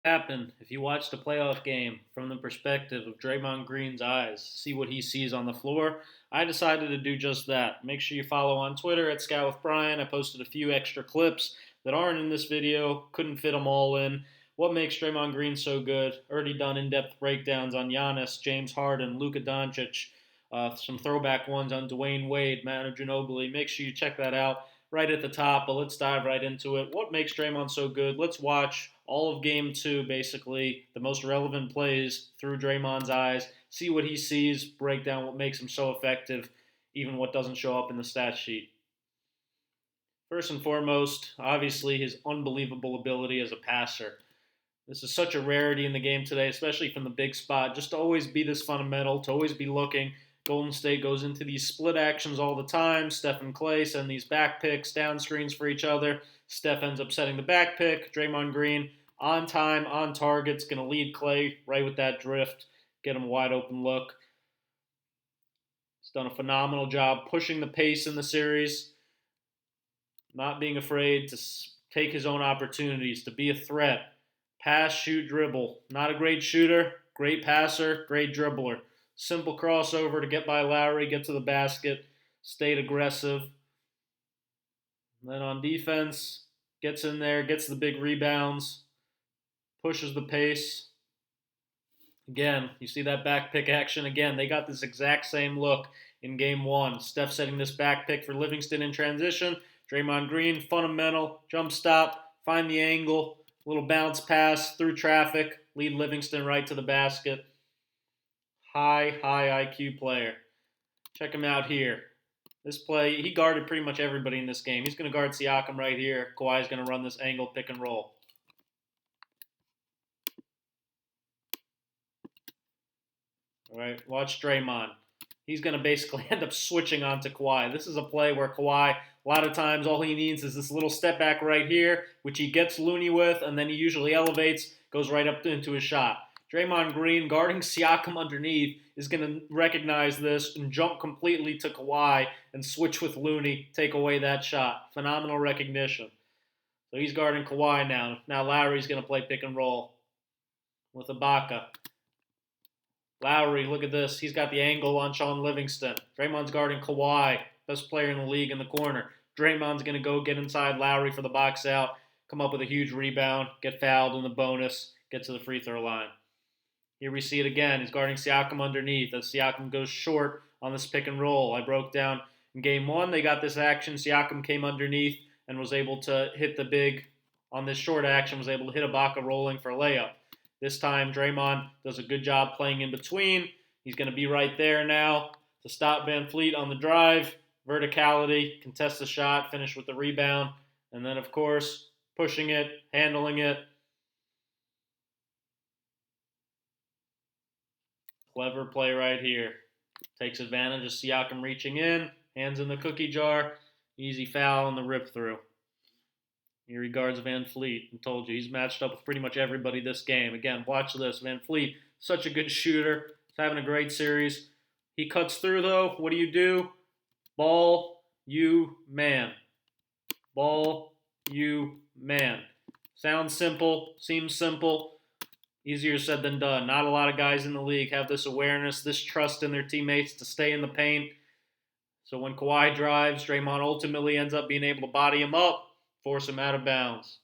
Happen if you watch the playoff game from the perspective of Draymond Green's eyes, see what he sees on the floor. I decided to do just that. Make sure you follow on Twitter at ScoutWithBryan. I posted a few extra clips that aren't in this video, couldn't fit them all in. What makes Draymond Green so good? Already done in-depth breakdowns on Giannis, James Harden, Luka Doncic, some throwback ones on Dwayne Wade, Manu Ginobili. Make sure you check that out right at the top, but let's dive right into it. What makes Draymond so good? Let's watch all of game two, basically, the most relevant plays through Draymond's eyes, see what he sees, break down what makes him so effective, even what doesn't show up in the stat sheet. First and foremost, obviously, his unbelievable ability as a passer. This is such a rarity in the game today, especially from the big spot, just to always be this fundamental, to always be looking. Golden State goes into these split actions all the time. Steph and Clay send these back picks, down screens for each other. Steph ends up setting the back pick. Draymond Green, on time, on target, is going to lead Clay right with that drift, get him a wide open look. He's done a phenomenal job pushing the pace in the series, not being afraid to take his own opportunities, to be a threat. Pass, shoot, dribble. Not a great shooter, great passer, great dribbler. Simple crossover to get by Lowry, get to the basket, stayed aggressive. And then on defense, gets in there, gets the big rebounds, pushes the pace. Again, you see that back pick action. Again, they got this exact same look in game one. Steph setting this back pick for Livingston in transition. Draymond Green, fundamental, jump stop, find the angle, little bounce pass through traffic, lead Livingston right to the basket. High IQ player. Check him out here. This play, he guarded pretty much everybody in this game. He's going to guard Siakam right here. Kawhi's going to run this angle pick and roll. All right, watch Draymond. He's going to basically end up switching onto Kawhi. This is a play where Kawhi, a lot of times, all he needs is this little step back right here, which he gets loony with, and then he usually elevates, goes right up into his shot. Draymond Green, guarding Siakam underneath, is going to recognize this and jump completely to Kawhi and switch with Looney, take away that shot. Phenomenal recognition. So he's guarding Kawhi now. Now Lowry's going to play pick and roll with Ibaka. Lowry, look at this. He's got the angle on Sean Livingston. Draymond's guarding Kawhi, best player in the league in the corner. Draymond's going to go get inside Lowry for the box out, come up with a huge rebound, get fouled in the bonus, get to the free throw line. Here we see it again. He's guarding Siakam underneath as Siakam goes short on this pick and roll. I broke down in game one. They got this action. Siakam came underneath and was able to hit the big on this short action, was able to hit Ibaka rolling for a layup. This time, Draymond does a good job playing in between. He's going to be right there now to stop Van Fleet on the drive. Verticality, contest the shot, finish with the rebound. And then, of course, pushing it, handling it. Clever play right here. Takes advantage of Siakam reaching in. Hands in the cookie jar. Easy foul on the rip through. Here he guards Van Fleet. I told you, he's matched up with pretty much everybody this game. Again, watch this. Van Fleet, such a good shooter. He's having a great series. He cuts through, though. What do? Ball, you, man. Ball, you, man. Sounds simple. Seems simple. Easier said than done. Not a lot of guys in the league have this awareness, this trust in their teammates to stay in the paint. So when Kawhi drives, Draymond ultimately ends up being able to body him up, force him out of bounds.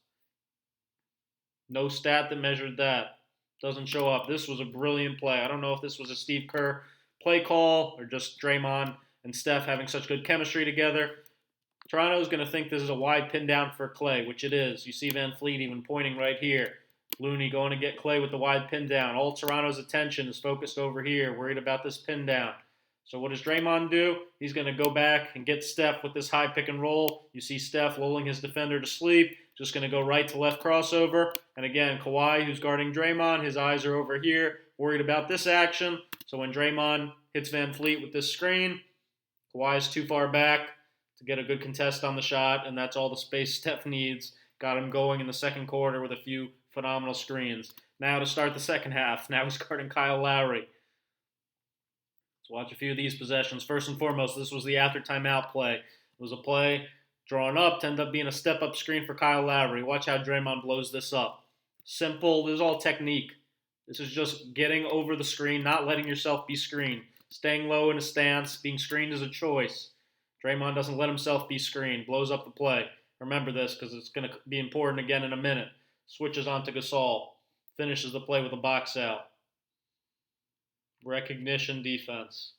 No stat that measured that. Doesn't show up. This was a brilliant play. I don't know if this was a Steve Kerr play call or just Draymond and Steph having such good chemistry together. Toronto's going to think this is a wide pin down for Clay, which it is. You see Van Fleet even pointing right here. Looney going to get Clay with the wide pin down. All Toronto's attention is focused over here, worried about this pin down. So what does Draymond do? He's going to go back and get Steph with this high pick and roll. You see Steph lulling his defender to sleep. Just going to go right to left crossover. And again, Kawhi, who's guarding Draymond, his eyes are over here, worried about this action. So when Draymond hits Van Fleet with this screen, Kawhi is too far back to get a good contest on the shot, and that's all the space Steph needs. Got him going in the second quarter with a few phenomenal screens. Now to start the second half, now he's guarding Kyle Lowry. Let's watch a few of these possessions. First and foremost, this was the after timeout play. It was a play drawn up to end up being a step-up screen for Kyle Lowry. Watch how Draymond blows this up. Simple. This is all technique. This is just getting over the screen, not letting yourself be screened. Staying low in a stance, being screened is a choice. Draymond doesn't let himself be screened, blows up the play. Remember this because it's going to be important again in a minute. Switches onto Gasol, finishes the play with a box out. Recognition defense.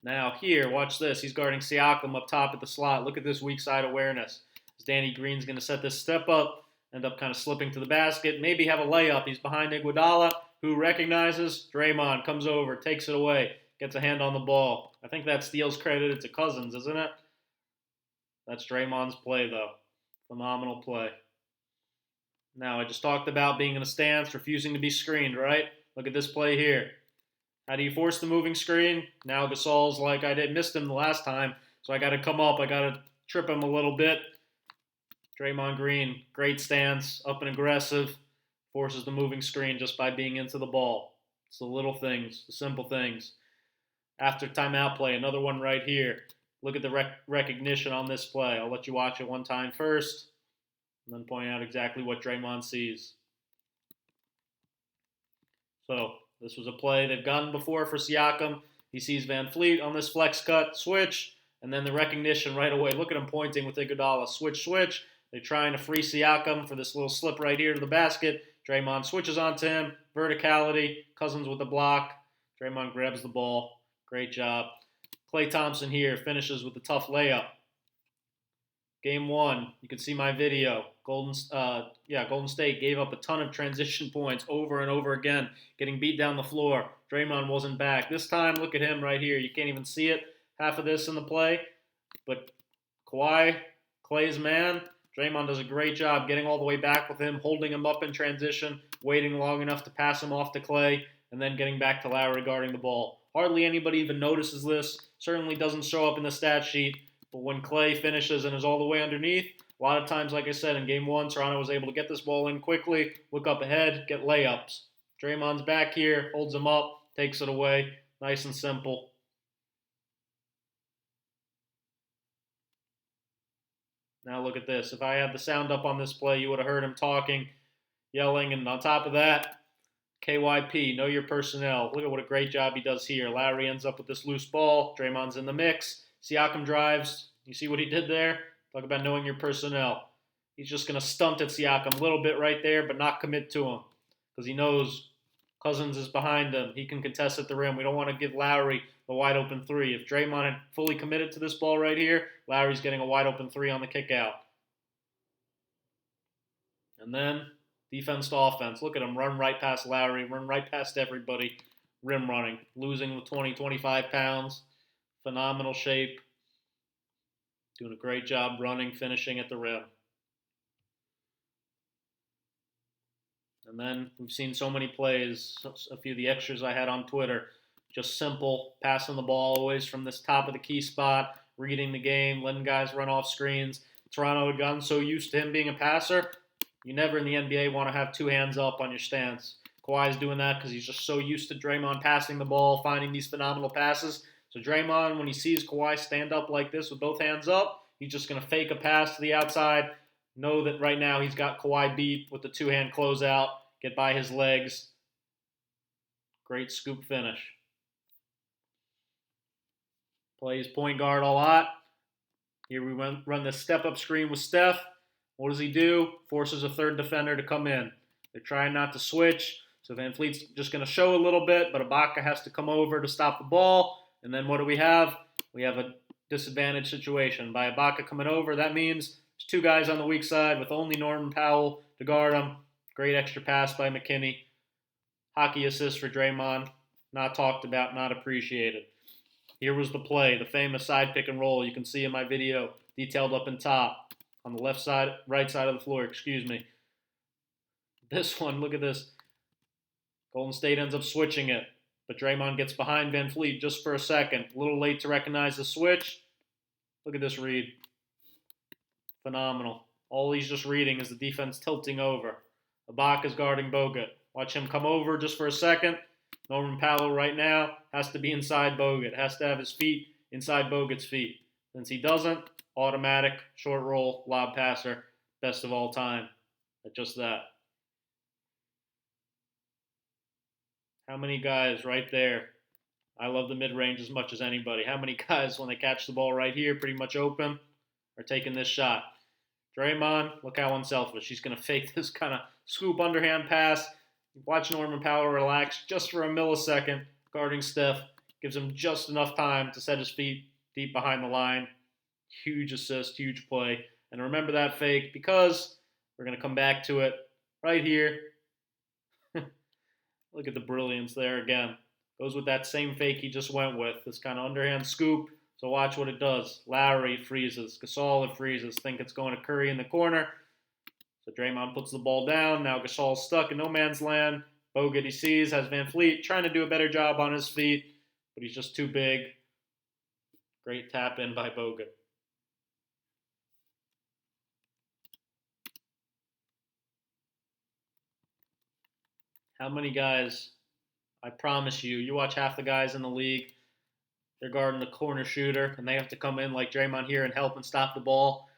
Now here, watch this. He's guarding Siakam up top at the slot. Look at this weak side awareness. As Danny Green's going to set this step up, end up kind of slipping to the basket, maybe have a layup. He's behind Iguodala, who recognizes Draymond, comes over, takes it away, gets a hand on the ball. I think that steal's credited to Cousins, isn't it? That's Draymond's play, though. Phenomenal play. Now, I just talked about being in a stance, refusing to be screened, right? Look at this play here. How do you force the moving screen? Now Gasol's like, missed him the last time, so I got to come up. I got to trip him a little bit. Draymond Green, great stance, up and aggressive, forces the moving screen just by being into the ball. It's the little things, the simple things. After timeout play, another one right here. Look at the recognition on this play. I'll let you watch it one time first, and then point out exactly what Draymond sees. So, this was a play they've gotten before for Siakam. He sees Van Fleet on this flex cut, switch, and then the recognition right away. Look at him pointing with Iguodala. Switch, switch. They're trying to free Siakam for this little slip right here to the basket. Draymond switches onto him. Verticality. Cousins with the block. Draymond grabs the ball. Great job. Klay Thompson here finishes with a tough layup. Game 1, you can see my video. Golden State gave up a ton of transition points over and over again, getting beat down the floor. Draymond wasn't back. This time, look at him right here. You can't even see it, half of this in the play. But Kawhi, Klay's man, Draymond does a great job getting all the way back with him, holding him up in transition, waiting long enough to pass him off to Klay, and then getting back to Lowry guarding the ball. Hardly anybody even notices this. Certainly doesn't show up in the stat sheet. But when Klay finishes and is all the way underneath, a lot of times, like I said, in Game 1, Toronto was able to get this ball in quickly, look up ahead, get layups. Draymond's back here, holds him up, takes it away. Nice and simple. Now look at this. If I had the sound up on this play, you would have heard him talking, yelling, and on top of that, KYP, know your personnel. Look at what a great job he does here. Lowry ends up with this loose ball. Draymond's in the mix. Siakam drives. You see what he did there? Talk about knowing your personnel. He's just going to stunt at Siakam a little bit right there, but not commit to him because he knows Cousins is behind him. He can contest at the rim. We don't want to give Lowry the wide open three. If Draymond had fully committed to this ball right here, Lowry's getting a wide open three on the kick out. And then defense to offense. Look at him run right past Lowry, run right past everybody, rim running, losing with 20, 25 pounds. Phenomenal shape. Doing a great job running, finishing at the rim. And then we've seen so many plays, a few of the extras I had on Twitter. Just simple, passing the ball always from this top of the key spot, reading the game, letting guys run off screens. Toronto had gotten so used to him being a passer, you never in the NBA want to have two hands up on your stance. Kawhi's doing that because he's just so used to Draymond passing the ball, finding these phenomenal passes. So Draymond, when he sees Kawhi stand up like this with both hands up, he's just going to fake a pass to the outside, know that right now he's got Kawhi beat with the two-hand closeout, get by his legs. Great scoop finish. Plays point guard a lot. Here we run this step-up screen with Steph. What does he do? Forces a third defender to come in. They're trying not to switch, so Van Fleet's just going to show a little bit, but Ibaka has to come over to stop the ball. And then what do we have? We have a disadvantage situation. By Ibaka coming over, that means there's two guys on the weak side with only Norman Powell to guard him. Great extra pass by McKinney. Hockey assist for Draymond. Not talked about, not appreciated. Here was the play, the famous side pick and roll. You can see in my video, detailed up in top, on the left side, right side of the floor, excuse me. This one, look at this. Golden State ends up switching it, but Draymond gets behind Van Fleet just for a second. A little late to recognize the switch. Look at this read. Phenomenal. All he's just reading is the defense tilting over. Ibaka's guarding Bogut. Watch him come over just for a second. Norman Powell right now has to be inside Bogut. Has to have his feet inside Bogut's feet. Since he doesn't, automatic, short roll, lob passer, best of all time. at just that. How many guys right there? I love the mid-range as much as anybody. How many guys, when they catch the ball right here, pretty much open, are taking this shot? Draymond, look how unselfish. He's going to fake this kind of scoop underhand pass. Watch Norman Powell relax just for a millisecond, guarding Steph. Gives him just enough time to set his feet deep behind the line. Huge assist, huge play. And remember that fake because we're going to come back to it right here. Look at the brilliance there again. Goes with that same fake he just went with. This kind of underhand scoop. So watch what it does. Lowry freezes. Gasol freezes. Think it's going to Curry in the corner. So Draymond puts the ball down. Now Gasol's stuck in no man's land. Bogut he sees, has Van Fleet trying to do a better job on his feet, but he's just too big. Great tap in by Bogut. How many guys, I promise you, you watch half the guys in the league, they're guarding the corner shooter, and they have to come in like Draymond here and help and stop the ball.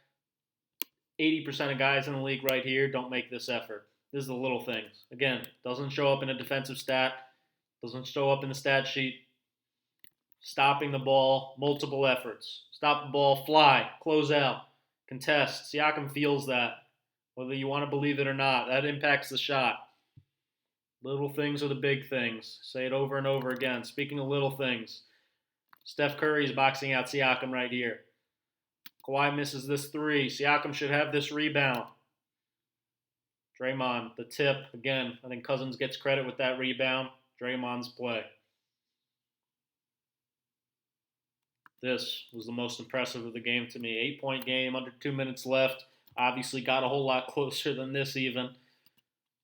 80% of guys in the league right here don't make this effort. This is the little things. Again, doesn't show up in a defensive stat, doesn't show up in the stat sheet. Stopping the ball, multiple efforts. Stop the ball, fly, close out, contest. Siakam feels that. Whether you want to believe it or not, that impacts the shot. Little things are the big things. Say it over and over again. Speaking of little things, Steph Curry is boxing out Siakam right here. Kawhi misses this three. Siakam should have this rebound. Draymond, the tip. Again, I think Cousins gets credit with that rebound. Draymond's play. This was the most impressive of the game to me. 8-point game, under 2 minutes left. Obviously got a whole lot closer than this even.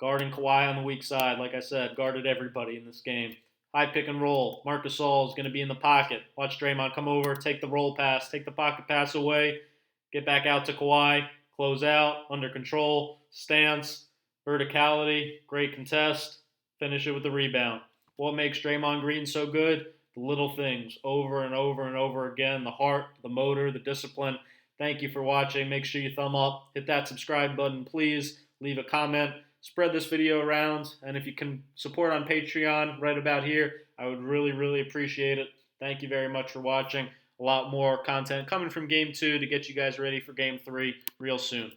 Guarding Kawhi on the weak side, like I said, guarded everybody in this game. High pick and roll. Marc Gasol is going to be in the pocket. Watch Draymond come over, take the roll pass, take the pocket pass away, get back out to Kawhi, close out, under control, stance, verticality, great contest, finish it with the rebound. What makes Draymond Green so good? The little things, over and over and over again, the heart, the motor, the discipline. Thank you for watching. Make sure you thumb up, hit that subscribe button, please. Leave a comment. Spread this video around, and if you can support on Patreon right about here, I would really, really appreciate it. Thank you very much for watching. A lot more content coming from Game 2 to get you guys ready for Game 3 real soon.